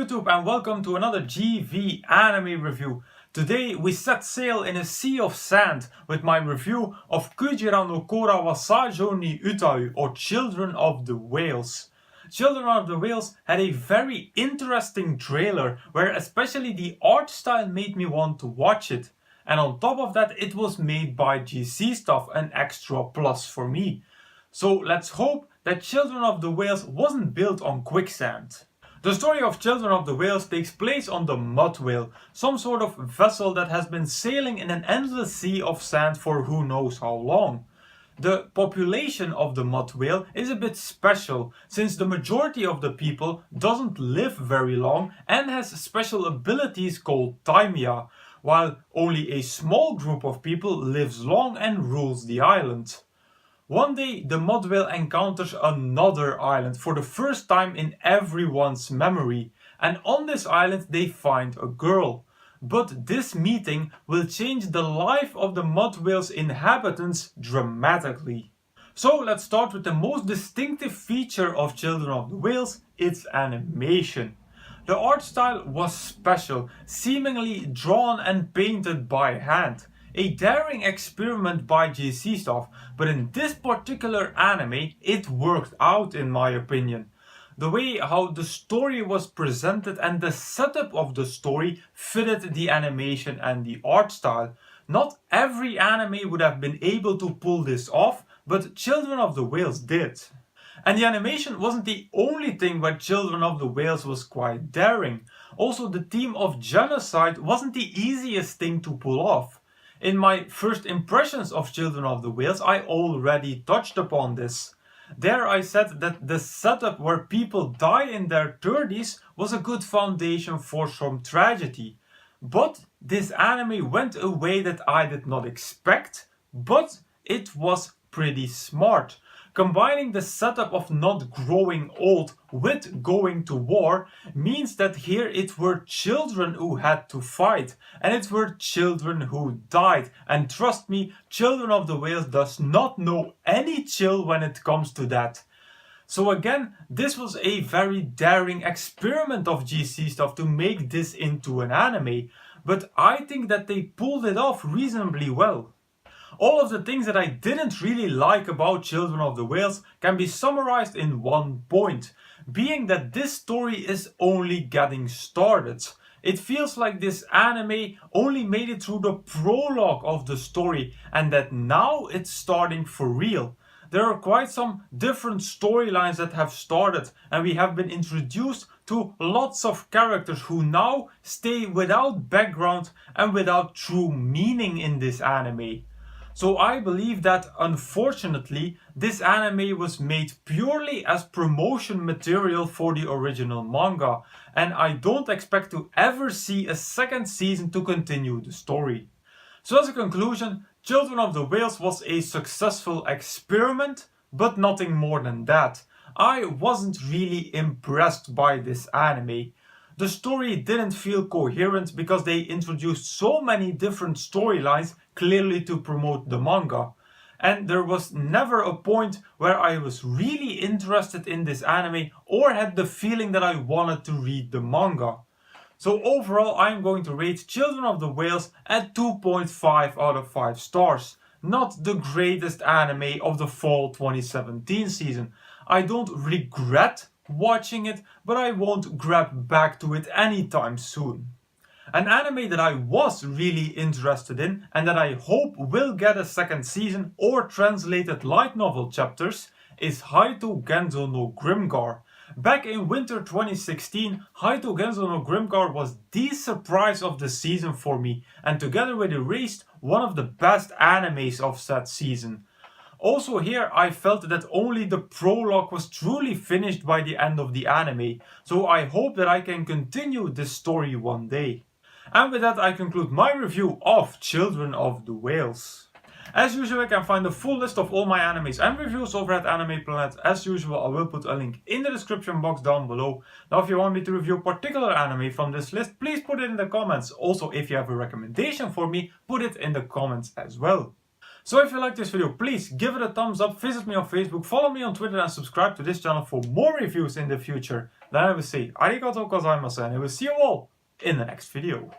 YouTube and welcome to another GV anime review. Today we set sail in a sea of sand with my review of Kujira no Kora wa Sajou ni Utau, or Children of the Whales. Children of the Whales had a very interesting trailer where especially the art style made me want to watch it. And on top of that, it was made by GC Stuff, an extra plus for me. So let's hope that Children of the Whales wasn't built on quicksand. The story of Children of the Whales takes place on the Mud Whale, some sort of vessel that has been sailing in an endless sea of sand for who knows how long. The population of the Mud Whale is a bit special, since the majority of the people doesn't live very long and has special abilities called Taimia, while only a small group of people lives long and rules the island. One day the Mud Whale encounters another island for the first time in everyone's memory, and on this island they find a girl. But this meeting will change the life of the Mud Whale's inhabitants dramatically. So let's start with the most distinctive feature of Children of the Whales, its animation. The art style was special, seemingly drawn and painted by hand. A daring experiment by GC Stuff, but in this particular anime it worked out in my opinion. The way how the story was presented and the setup of the story fitted the animation and the art style. Not every anime would have been able to pull this off, but Children of the Whales did. And the animation wasn't the only thing where Children of the Whales was quite daring. Also, the theme of genocide wasn't the easiest thing to pull off. In my first impressions of Children of the Whales, I already touched upon this. There I said that the setup where people die in their 30s was a good foundation for some tragedy. But this anime went a way that I did not expect, but it was pretty smart. Combining the setup of not growing old with going to war means that here it were children who had to fight, and it were children who died. And trust me, Children of the Whales does not know any chill when it comes to that. So again, this was a very daring experiment of GC Stuff to make this into an anime, but I think that they pulled it off reasonably well. All of the things that I didn't really like about Children of the Whales can be summarized in one point, being that this story is only getting started. It feels like this anime only made it through the prologue of the story and that now it's starting for real. There are quite some different storylines that have started, and we have been introduced to lots of characters who now stay without background and without true meaning in this anime. So I believe that unfortunately this anime was made purely as promotion material for the original manga, and I don't expect to ever see a second season to continue the story. So as a conclusion, Children of the Whales was a successful experiment, but nothing more than that. I wasn't really impressed by this anime. The story didn't feel coherent because they introduced so many different storylines clearly to promote the manga. And there was never a point where I was really interested in this anime or had the feeling that I wanted to read the manga. So overall I'm going to rate Children of the Whales at 2.5 out of 5 stars. Not the greatest anime of the fall 2017 season. I don't regret watching it, but I won't grab back to it anytime soon. An anime that I was really interested in and that I hope will get a second season or translated light novel chapters is Haito Genzo no Grimgar. Back in winter 2016, Haito Genzo no Grimgar was the surprise of the season for me, and together with Erased, one of the best animes of that season. Also here I felt that only the prologue was truly finished by the end of the anime, so I hope that I can continue this story one day. And with that I conclude my review of Children of the Whales. As usual, you can find the full list of all my animes and reviews over at Anime Planet. As usual, I will put a link in the description box down below. Now if you want me to review a particular anime from this list, please put it in the comments. Also, if you have a recommendation for me, put it in the comments as well. So if you like this video, please give it a thumbs up, visit me on Facebook, follow me on Twitter and subscribe to this channel for more reviews in the future. Then I will say arigatou gozaimasu and I will see you all in the next video.